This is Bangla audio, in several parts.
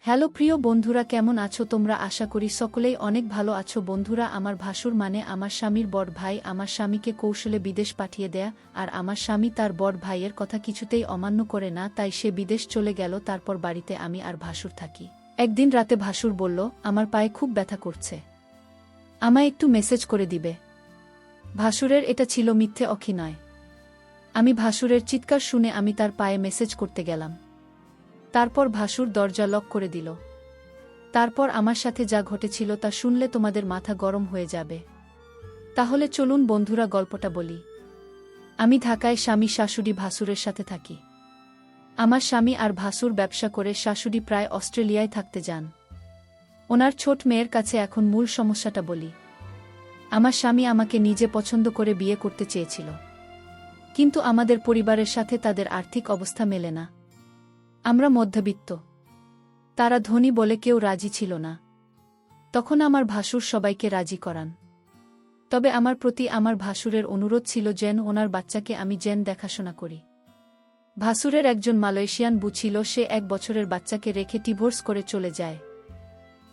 হ্যালো প্রিয় বন্ধুরা, কেমন আছো তোমরা? আশা করি সকলেই অনেক ভালো আছো। বন্ধুরা, আমার ভাসুর মানে আমার স্বামীর বড় ভাই আমার স্বামীকে কৌশলে বিদেশ পাঠিয়ে দেয়া, আর আমার স্বামী তার বড় ভাইয়ের কথা কিছুতেই অমান্য করে না, তাই সে বিদেশ চলে গেল। তারপর বাড়িতে আমি আর ভাসুর থাকি। একদিন রাতে ভাসুর বলল, আমার পায়ে খুব ব্যথা করছে, আমায় একটু মেসেজ করে দিবে। ভাসুরের এটা ছিল মিথ্যে অভিনয়। আমি ভাসুরের চিৎকার শুনে আমি তার পায়ে মেসেজ করতে গেলাম। তারপর ভাসুর দরজা লক করে দিল। তারপর আমার সাথে যা ঘটেছিল তা শুনলে তোমাদের মাথা গরম হয়ে যাবে। তাহলে চলুন বন্ধুরা, গল্পটা বলি। আমি ঢাকায় স্বামী শাশুড়ি ভাসুরের সাথে থাকি। আমার স্বামী আর ভাসুর ব্যবসা করে, শাশুড়ি প্রায় অস্ট্রেলিয়ায় থাকতে যান। ওনার ছোট মেয়ের কাছে এখন মূল সমস্যাটা বলি। আমার স্বামী আমাকে নিজে পছন্দ করে বিয়ে করতে চেয়েছিল, কিন্তু আমাদের পরিবারের সাথে তাদের আর্থিক অবস্থা মেলে না। আমরা মধ্যবিত্ত, তারা ধনী বলে কেউ রাজি ছিল না। তখন আমার ভাসুর সবাইকে রাজি করান। তবে আমার প্রতি আমার ভাসুরের অনুরোধ ছিল যেন ওনার বাচ্চাকে আমি যেন দেখাশোনা করি। ভাসুরের একজন মালয়েশিয়ান বউ ছিল, সে 1 বছরের বাচ্চাকে রেখে ডিভোর্স করে চলে যায়।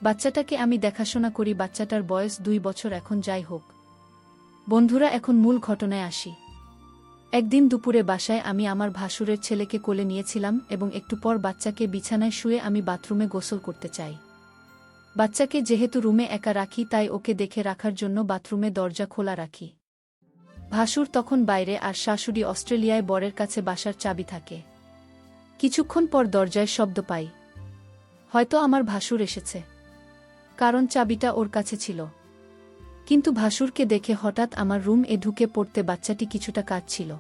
বাচ্চাটাকে আমি দেখাশোনা করি। বাচ্চাটার বয়স 2 বছর এখন। যাই হোক বন্ধুরা, এখন মূল ঘটনায় আসি। একদিন দুপুরে বাসায় আমি আমার ভাসুরের ছেলেকে কোলে নিয়েছিলাম এবং একটু পর বাচ্চাকে বিছানায় শুয়ে আমি বাথরুমে গোসল করতে চাই। বাচ্চাকে যেহেতু রুমে একা রাখি, তাই ওকে দেখে রাখার জন্য বাথরুমে দরজা খোলা রাখি। ভাসুর তখন বাইরে আর শাশুড়ি অস্ট্রেলিয়ায় বরের কাছে বাসার চাবি থাকে। কিছুক্ষণ পর দরজায় শব্দ পাই। হয়তো আমার ভাসুর এসেছে, কারণ চাবিটা ওর কাছে ছিল। কিন্তু ভাসুরকে দেখে হঠাৎ আমার রুম এ ঢুকে পড়তে বাচ্চাটি কিছুটা কাঁদছিল,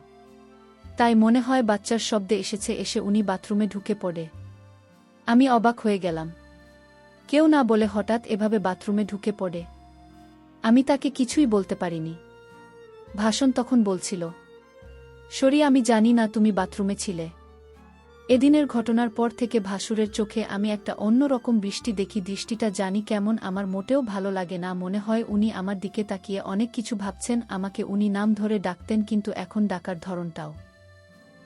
তাই মনে হয় বাচ্চার শব্দে এসে উনি বাথরুমে ঢুকে পড়ে। আমি অবাক হয়ে গেলাম। কেউ না বলে হঠাৎ এভাবে বাথরুমে ঢুকে পড়ে। আমি তাকে কিছুই বলতে পারিনি। ভাষণ তখন বলছিল, সরি, আমি জানি না তুমি বাথরুমে ছিলে। এদিনের ঘটনার পর থেকে ভাসুরের চোখে আমি একটা অন্যরকম দৃষ্টি দেখি। দৃষ্টিটা জানি কেমন, আমার মোটেও ভালো লাগে না। মনে হয় উনি আমার দিকে তাকিয়ে অনেক কিছু ভাবছেন। আমাকে উনি নাম ধরে ডাকতেন, কিন্তু এখন ডাকার ধরনটাও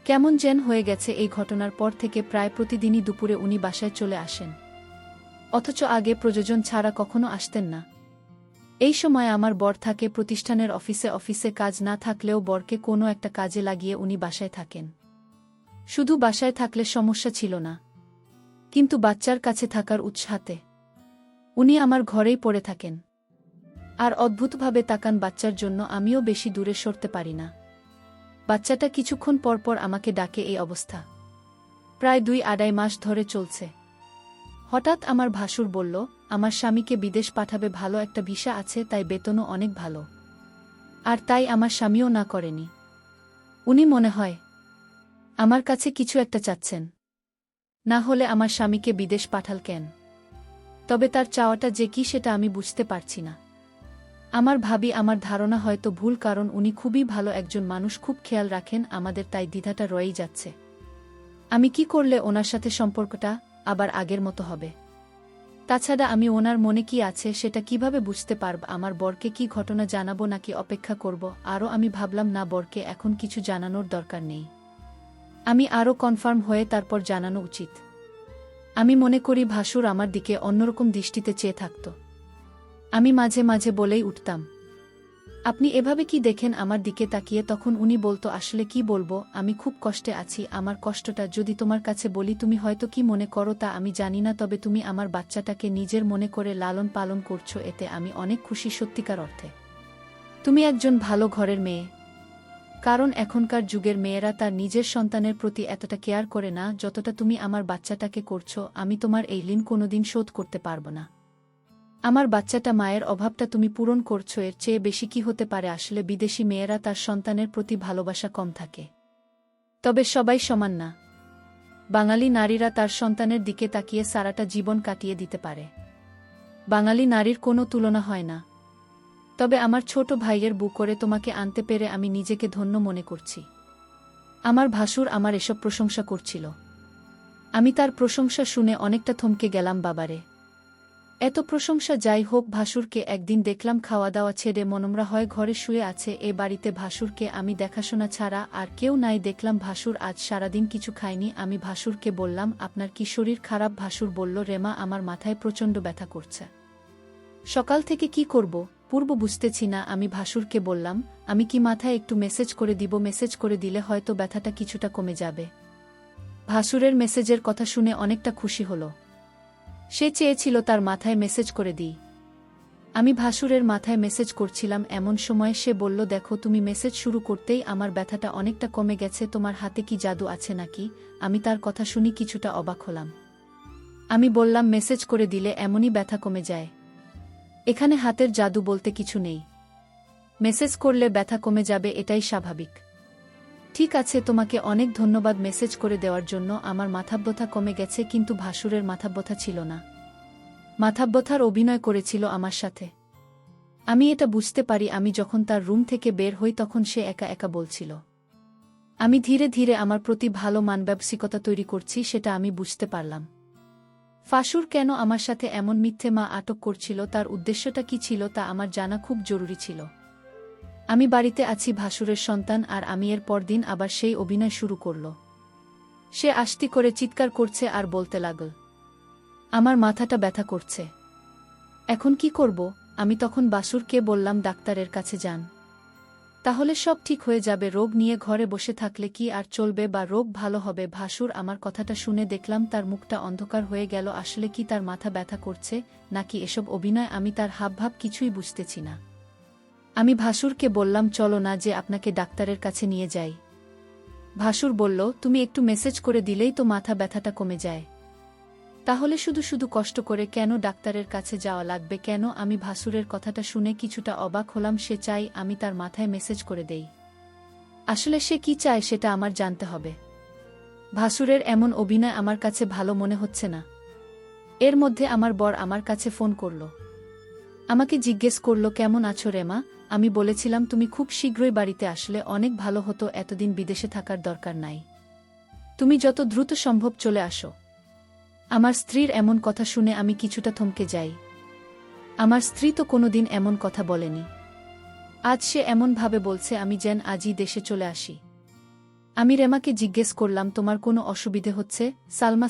কেমন যেন হয়ে গেছে। এই ঘটনার পর থেকে প্রায় প্রতিদিনই দুপুরে উনি বাসায় চলে আসেন, অথচ আগে প্রয়োজন ছাড়া কখনো আসতেন না। এই সময় আমার বর থাকে প্রতিষ্ঠানের অফিসে কাজ না থাকলেও বরকে কোনো একটা কাজে লাগিয়ে উনি বাসায় থাকেন। শুধু বাসায় থাকলে সমস্যা ছিল না, কিন্তু বাচ্চার কাছে থাকার উৎসাহতে উনি আমার ঘরেই পড়ে থাকেন আর অদ্ভুতভাবে তাকান বাচ্চার জন্য। আমিও বেশি দূরে সরতে পারি না। বাচ্চাটা কিছুক্ষণ পর আমাকে ডাকে। এই অবস্থা প্রায় 2-2.5 মাস ধরে চলছে। হঠাৎ আমার ভাসুর বলল, আমার স্বামীকে বিদেশ পাঠাবে, ভালো একটা ভিসা আছে, তাই বেতনও অনেক ভালো। আর তাই আমার স্বামীও না করেনি। উনি মনে হয় আমার কাছে কিছু একটা চাচ্ছেন, না হলে আমার স্বামীকে বিদেশ পাঠাল কেন? তবে তার চাওয়াটা যে কি সেটা আমি বুঝতে পারছি না। আমার ভাবি আমার ধারণা হয়তো ভুল, কারণ উনি খুবই ভালো একজন মানুষ, খুব খেয়াল রাখেন আমাদের, তাই দ্বিধাটা রয়েই যাচ্ছে। আমি কি করলে ওনার সাথে সম্পর্কটা আবার আগের মতো হবে? তাছাড়া আমি ওনার মনে কি আছে সেটা কিভাবে বুঝতে পারব? আমার বরকে কি ঘটনা জানাবো নাকি অপেক্ষা করব? আমি ভাবলাম না, বরকে এখন কিছু জানানোর দরকার নেই। আমি আরও কনফার্ম হয়ে তারপর জানানো উচিত। আমি মনে করি ভাসুর আমার দিকে অন্যরকম দৃষ্টিতে চেয়ে থাকত। আমি মাঝে মাঝে বলেই উঠতাম, আপনি এভাবে কি দেখেন আমার দিকে তাকিয়ে? তখন উনি বলতো, আসলে কি বলবো, আমি খুব কষ্টে আছি। আমার কষ্টটা যদি তোমার কাছে বলি তুমি হয়তো কি মনে করো তা আমি জানি না, তবে তুমি আমার বাচ্চাটাকে নিজের মনে করে লালন পালন করছো, এতে আমি অনেক খুশি। সত্যিকার অর্থে তুমি একজন ভালো ঘরের মেয়ে, কারণ এখনকার যুগের মেয়েরা তার নিজের সন্তানের প্রতি এতটা কেয়ার করে না যতটা তুমি আমার বাচ্চাটাকে করছো। আমি তোমার এই ঋণ কোনোদিন শোধ করতে পারবো না। আমার বাচ্চাটা, মায়ের অভাবটা তুমি পূরণ করছো, এর চেয়ে বেশি কি হতে পারে? আসলে বিদেশি মেয়েরা তার সন্তানের প্রতি ভালোবাসা কম থাকে, তবে সবাই সমান না। বাঙালি নারীরা তার সন্তানের দিকে তাকিয়ে সারাটা জীবন কাটিয়ে দিতে পারে। বাঙালি নারীর কোনো তুলনা হয় না। তবে আমার ছোট ভাইয়ের বউ করে তোমাকে আনতে পেরে আমি নিজেকে ধন্য মনে করছি। আমার ভাসুর আমার এসব প্রশংসা করছিল। আমি তার প্রশংসা শুনে অনেকটা থমকে গেলাম। বাবারে, এত প্রশংসা যাই হোক, ভাসুরকে একদিন দেখলাম খাওয়া দাওয়া ছেড়ে মনমরা হয় ঘরে শুয়ে আছে। এ বাড়িতে ভাসুরকে আমি দেখাশোনা ছাড়া আর কেউ নাই। দেখলাম ভাসুর আজ সারাদিন কিছু খায়নি। আমি ভাসুরকে বললাম, আপনার কি শরীর খারাপ? ভাসুর বলল, রেমা, আমার মাথায় প্রচণ্ড ব্যথা করছে। সকাল থেকে কি করব পূর্ব বুঝতেছি না। আমি ভাসুরকে বললাম, আমি কি মাথায় একটু মেসেজ করে দিব? মেসেজ করে দিলে হয়তো ব্যথাটা কিছুটা কমে যাবে। ভাসুরের মেসেজের কথা শুনে অনেকটা খুশি হলো। সে চেয়েছিল তার মাথায় মেসেজ করে দিই। আমি ভাসুরের মাথায় মেসেজ করছিলাম, এমন সময় সে বলল, দেখো, তুমি মেসেজ শুরু করতেই আমার ব্যথাটা অনেকটা কমে গেছে। তোমার হাতে কি জাদু আছে নাকি? আমি তার কথা শুনি কিছুটা অবাক হলাম। আমি বললাম, মেসেজ করে দিলে এমনই ব্যথা কমে যায়? এখানে হাতের জাদু বলতে কিছু নেই। মেসেজ করলে ব্যথা কমে যাবে, এটাই স্বাভাবিক। ঠিক আছে, তোমাকে অনেক ধন্যবাদ মেসেজ করে দেওয়ার জন্য। আমার মাথাব্যথা কমে গেছে। কিন্তু ভাসুরের মাথাব্যথা ছিল না। মাথাব্যথার অভিনয় করেছিল আমার সাথে। আমি এটা বুঝতে পারি। আমি যখন তার রুম থেকে বের হই তখন সে একা একা বলছিল। আমি ধীরে ধীরে আমার প্রতি ভালো মানবাবসিকতা তৈরি করছি, সেটা আমি বুঝতে পারলাম। ভাসুর কেন আমার সাথে এমন মিথ্যে আটক করছিল, তার উদ্দেশ্যটা কি ছিল, তা আমার জানা খুব জরুরি ছিল। আমি বাড়িতে আছি, ভাসুরের সন্তান, আর আমি এর পরদিন আবার সেই অভিনয় শুরু করল। সে আস্তি করে চিৎকার করছে আর বলতে লাগল, আমার মাথাটা ব্যথা করছে। এখন কি করব? আমি তখন ভাসুরকে বললাম, ডাক্তারের কাছে যান, তাহলে সব ঠিক হয়ে যাবে। রোগ নিয়ে ঘরে বসে থাকলে কি আর চলবে, বা রোগ ভালো হবে? ভাসুর আমার কথাটা শুনে দেখলাম তার মুখটা অন্ধকার হয়ে গেল। আসলে কি তার মাথা ব্যথা করছে, নাকি এসব অভিনয়? আমি তার হাবভাব কিছুই বুঝতেছি না। আমি ভাসুরকে বললাম, চলো না, যে আপনাকে ডাক্তারের কাছে নিয়ে যাই। ভাসুর বলল, তুমি একটু মেসেজ করে দিলেই তো মাথা ব্যথাটা কমে যায়। তাহলে শুধু শুধু কষ্ট করে কেন ডাক্তারের কাছে যাওয়া লাগবে? কেন? আমি ভাসুরের কথাটা শুনে কিছুটা অবাক হলাম। সে চাই আমি তার মাথায় মেসেজ করে দেই। আসলে সে কি চায় সেটা আমার জানতে হবে। ভাসুরের এমন অভিনয় আমার কাছে ভালো মনে হচ্ছে না। এর মধ্যে আমার বর আমার কাছে ফোন করল। আমাকে জিজ্ঞেস করল, কেমন আছো রেমা? আমি বলেছিলাম, তুমি খুব শীঘ্রই বাড়িতে আসলে অনেক ভালো হতো। এতদিন বিদেশে থাকার দরকার নাই। তুমি যত দ্রুত সম্ভব চলে আসো। আমার স্ত্রীর এমন কথা শুনে আমি কিছুটা থমকে যাই। আমার স্ত্রী তো কোনোদিন এমন কথা বলেনি। আজ সে এমনভাবে বলছে আমি যেন আজই দেশে চলে আসি। আমি রেমাকে জিজ্ঞেস করলাম, তোমার কোনো অসুবিধে হচ্ছে?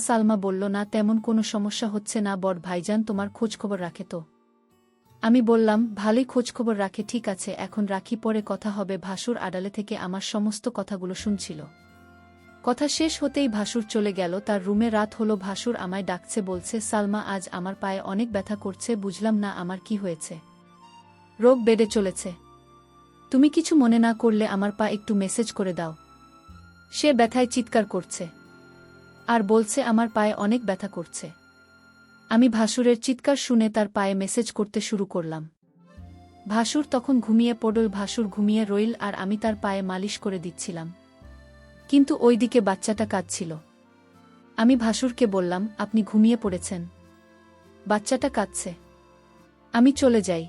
সালমা বলল, না, তেমন কোনো সমস্যা হচ্ছে না। বড় ভাইজান তোমার খোঁজখবর রাখে তো? আমি বললাম, ভালোই খোঁজখবর রাখে। ঠিক আছে, এখন রাখি, পরে কথা হবে। ভাসুর আড়ালে থেকে আমার সমস্ত কথাগুলো শুনছিল। কথা শেষ হতেই ভাসুর চলে গেল তার রুমে। রাত হলো, ভাসুর আমায় ডাকছে, বলছে, সালমা, আজ আমার পায়ে অনেক ব্যথা করছে। বুঝলাম না আমার কি হয়েছে। রোগ বেড়ে চলেছে। তুমি কিছু মনে না করলে আমার পা একটু মেসেজ করে দাও। সে ব্যথায় চিৎকার করছে আর বলছে আমার পায়ে অনেক ব্যথা করছে। আমি ভাসুরের চিৎকার শুনে তার পায়ে মেসেজ করতে শুরু করলাম। ভাসুর তখন ঘুমিয়ে পড়ল। ভাসুর ঘুমিয়ে রইল আর আমি তার পায়ে মালিশ করে দিচ্ছিলাম। কিন্তু ওইদিকে বাচ্চাটা কাঁদছিল। আমি ভাসুরকে বললাম, আপনি ঘুমিয়ে পড়েছেন? বাচ্চাটা কাঁদছে, আমি চলে যাই।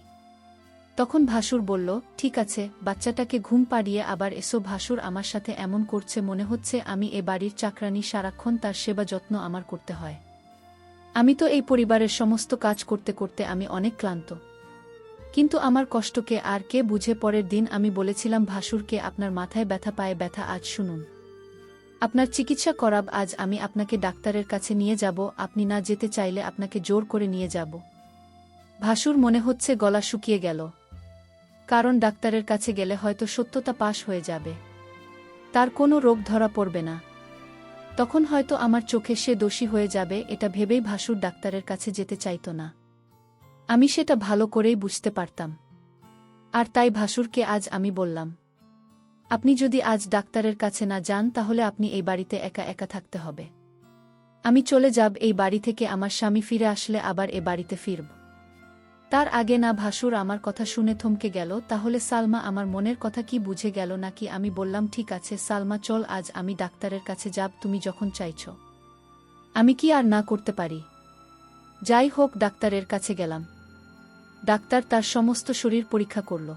তখন ভাসুর বলল, ঠিক আছে, বাচ্চাটাকে ঘুম পাড়িয়ে আবার এসো। ভাসুর আমার সাথে এমন করছে মনে হচ্ছে আমি এ বাড়ির চাকরানী, সারাক্ষণ তার সেবা যত্ন আমার করতে হয়। আমি তো এই পরিবারের সমস্ত কাজ করতে করতে আমি অনেক ক্লান্ত। কিন্তু আমার কষ্টকে আর কে বুঝে? পরের দিন আমি বলেছিলাম ভাসুরকে, আপনার মাথায় ব্যথা, পায়ে ব্যথা, আজ শুনুন, আপনার চিকিৎসা করাব। আজ আমি আপনাকে ডাক্তারের কাছে নিয়ে যাব। আপনি না যেতে চাইলে আপনাকে জোর করে নিয়ে যাব। ভাসুর মনে হচ্ছে গলা শুকিয়ে গেল, কারণ ডাক্তারের কাছে গেলে হয়তো সত্যতা পাশ হয়ে যাবে, তার কোনো রোগ ধরা পড়বে না। তখন হয়তো আমার চোখে সে দোষী হয়ে যাবে। এটা ভেবেই ভাসুর ডাক্তারের কাছে যেতে চাইত না। আমি সেটা ভালো করেই বুঝতে পারতাম। আর তাই ভাসুরকে আজ আমি বললাম, আপনি যদি আজ ডাক্তারের কাছে না যান তাহলে আপনি এই বাড়িতে একা একা থাকতে হবে। আমি চলে যাব এই বাড়ি থেকে। আমার স্বামী ফিরে আসলে আবার এ বাড়িতে ফিরব। তার আগে না। ভাসুর আমার কথা শুনে থমকে গেল। তাহলে সালমা আমার মনের কথা কি বুঝে গেল নাকি? আমি বললাম, ঠিক আছে সালমা, চল, আজ আমি ডাক্তারের কাছে যাব। তুমি যখন চাইছ, আমি কি আর না করতে পারি? যাই হোক, ডাক্তারের কাছে গেলাম। ডাক্তার তার সমস্ত শরীর পরীক্ষা করল।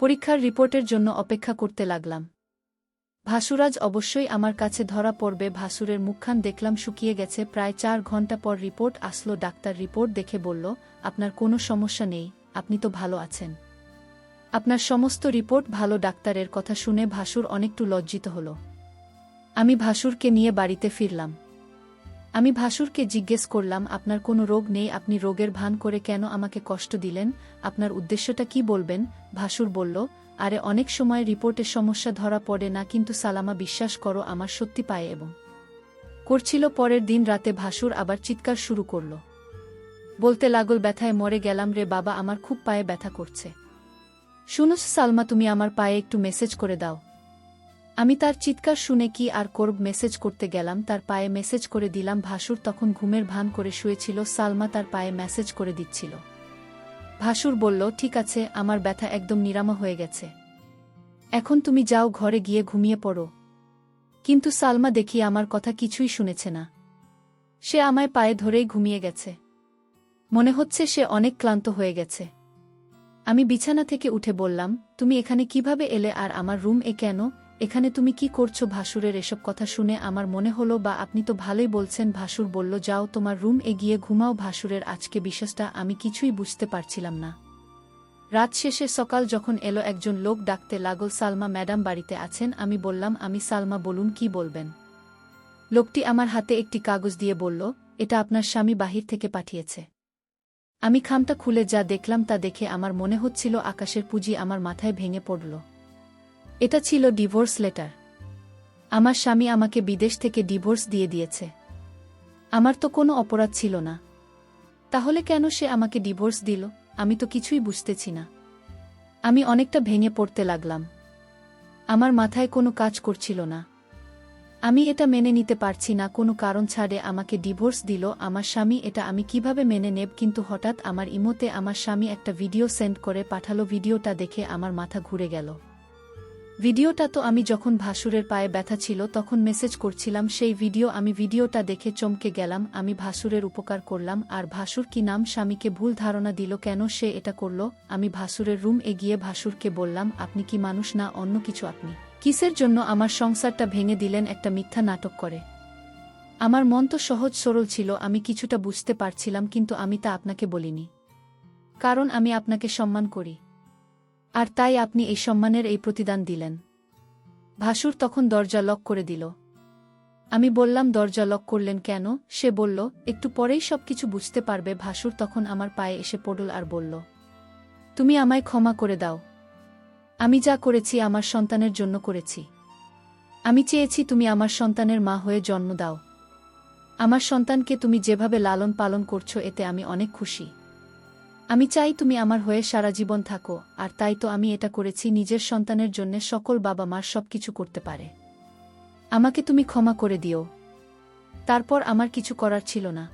পরীক্ষার রিপোর্টের জন্য অপেক্ষা করতে লাগলাম। ভাসুরাজ অবশ্যই আমার কাছে ধরা পড়বে। ভাসুরের মুখখান দেখলাম শুকিয়ে গেছে। প্রায় 4 ঘন্টা পর রিপোর্ট আসলো। ডাক্তার রিপোর্ট দেখে বলল, আপনার কোনো সমস্যা নেই, আপনি তো ভালো আছেন। আপনার সমস্ত রিপোর্ট ভালো। ডাক্তারের কথা শুনে ভাসুর অনেকটু লজ্জিত হল। আমি ভাসুরকে নিয়ে বাড়িতে ফিরলাম। আমি ভাসুরকে জিজ্ঞেস করলাম, আপনার কোনো রোগ নেই, আপনি রোগের ভান করে কেন আমাকে কষ্ট দিলেন? আপনার উদ্দেশ্যটা কি বলবেন? ভাসুর বলল, আরে অনেক সময় রিপোর্টের সমস্যা ধরা পড়ে না, কিন্তু সালামা বিশ্বাস করো আমার সত্যি পায়ে এবং করছিল। পরের দিন রাতে ভাসুর আবার চিৎকার শুরু করল। বলতে লাগল, ব্যথায় মরে গেলাম রে বাবা, আমার খুব পায়ে ব্যথা করছে। শুনোস সালমা, তুমি আমার পায়ে একটু মেসেজ করে দাও। আমি তার চিৎকার শুনে কি আর করব, মেসেজ করতে গেলাম, তার পায়ে মেসেজ করে দিলাম। ভাসুর তখন ঘুমের ভান করে শুয়েছিল। সালমা তার পায়ে মেসেজ করে দিচ্ছিল। ভাসুর বলল, ঠিক আছে, আমার ব্যথা একদম নিরাময় হয়ে গেছে, এখন তুমি যাও, ঘরে গিয়ে ঘুমিয়ে পড়ো। কিন্তু সালমা দেখি আমার কথা কিছুই শুনেছে না। সে আমায় পায়ে ধরেই ঘুমিয়ে গেছে। মনে হচ্ছে সে অনেক ক্লান্ত হয়ে গেছে। আমি বিছানা থেকে উঠে বললাম, তুমি এখানে কিভাবে এলে আর আমার রুম এ কেন? এখানে তুমি কি করছো? ভাসুরের এসব কথা শুনে আমার মনে হলো, বা আপনি তো ভালোই বলছেন। ভাসুর বলল, যাও তোমার রুম এ গিয়ে ঘুমাও। ভাসুরের আজকে বিশ্বাসটা আমি কিছুই বুঝতে পারছিলাম না। রাত শেষে সকাল যখন এলো, একজন লোক ডাকতে লাগল, সালমা ম্যাডাম বাড়িতে আছেন? আমি বললাম, আমি সালমা, বলুন কি বলবেন। লোকটি আমার হাতে একটি কাগজ দিয়ে বলল, এটা আপনার স্বামী বাহির থেকে পাঠিয়েছে। আমি খামটা খুলে যা দেখলাম তা দেখে আমার মনে হচ্ছিল আকাশের পুঁজি আমার মাথায় ভেঙে পড়ল। এটা ছিল ডিভোর্স লেটার। আমার স্বামী আমাকে বিদেশ থেকে ডিভোর্স দিয়ে দিয়েছে। আমার তো কোনো অপরাধ ছিল না, তাহলে কেন সে আমাকে ডিভোর্স দিল? আমি তো কিছুই বুঝতেছি না। আমি অনেকটা ভেঙে পড়তে লাগলাম। আমার মাথায় কোনো কাজ করছিল না। আমি এটা মেনে নিতে পারছি না, কোনো কারণ ছাড়ে আমাকে ডিভোর্স দিল আমার স্বামী, এটা আমি কিভাবে মেনে নেব? কিন্তু হঠাৎ আমার ইমোতে আমার স্বামী একটা ভিডিও সেন্ড করে পাঠালো। ভিডিওটা দেখে আমার মাথা ঘুরে গেল। ভিডিওটা তো আমি যখন ভাসুরের পায়ে ব্যথা ছিল তখন মেসেজ করছিলাম সেই ভিডিও। আমি ভিডিওটা দেখে চমকে গেলাম। আমি ভাসুরের উপকার করলাম, আর ভাসুর কি নাম স্বামীকে ভুল ধারণা দিল, কেন সে এটা করল? আমি ভাসুরের রুম এ গিয়ে ভাসুরকে বললাম, আপনি কি মানুষ না অন্য কিছু? আপনি কিসের জন্য আমার সংসারটা ভেঙে দিলেন একটা মিথ্যা নাটক করে? আমার মন তো সহজ সরল ছিল, আমি কিছুটা বুঝতে পারছিলাম, কিন্তু আমি তা আপনাকে বলিনি, কারণ আমি আপনাকে সম্মান করি, আর তাই আপনি এই সম্মানের এই প্রতিদান দিলেন। ভাসুর তখন দরজা লক করে দিল। আমি বললাম, দরজা লক করলেন কেন? সে বলল, একটু পরেই সবকিছু বুঝতে পারবে। ভাসুর তখন আমার পায়ে এসে পড়ল আর বলল, তুমি আমায় ক্ষমা করে দাও। আমি যা করেছি আমার সন্তানের জন্য করেছি। আমি চেয়েছি তুমি আমার সন্তানের মা হয়ে জন্ম দাও। আমার সন্তানকে তুমি যেভাবে লালন পালন করছো এতে আমি অনেক খুশি। আমি চাই তুমি আমার হয়ে সারা জীবন থাকো, আর তাই তো আমি এটা করেছি। নিজের সন্তানের জন্যে সকল বাবা মার সবকিছু করতে পারে। আমাকে তুমি ক্ষমা করে দিও। তারপর আমার কিছু করার ছিল না।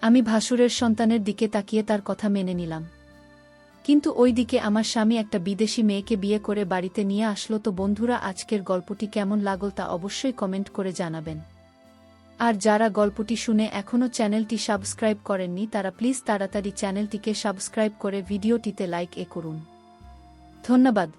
আমি ভাসুরের সন্তানের দিকে তাকিয়ে তার কথা মেনে নিলাম। কিন্তু ওই দিকে আমার স্বামী একটা বিদেশি মেয়েকে বিয়ে করে বাড়িতে নিয়ে আসলো। তো বন্ধুরা, আজকের গল্পটি কেমন লাগল তা অবশ্যই কমেন্ট করে জানাবেন। আর যারা গল্পটি শুনে এখনও চ্যানেলটি সাবস্ক্রাইব করেননি তারা প্লিজ তাড়াতাড়ি চ্যানেলটিকে সাবস্ক্রাইব করে ভিডিওটিতে লাইক করুন। ধন্যবাদ।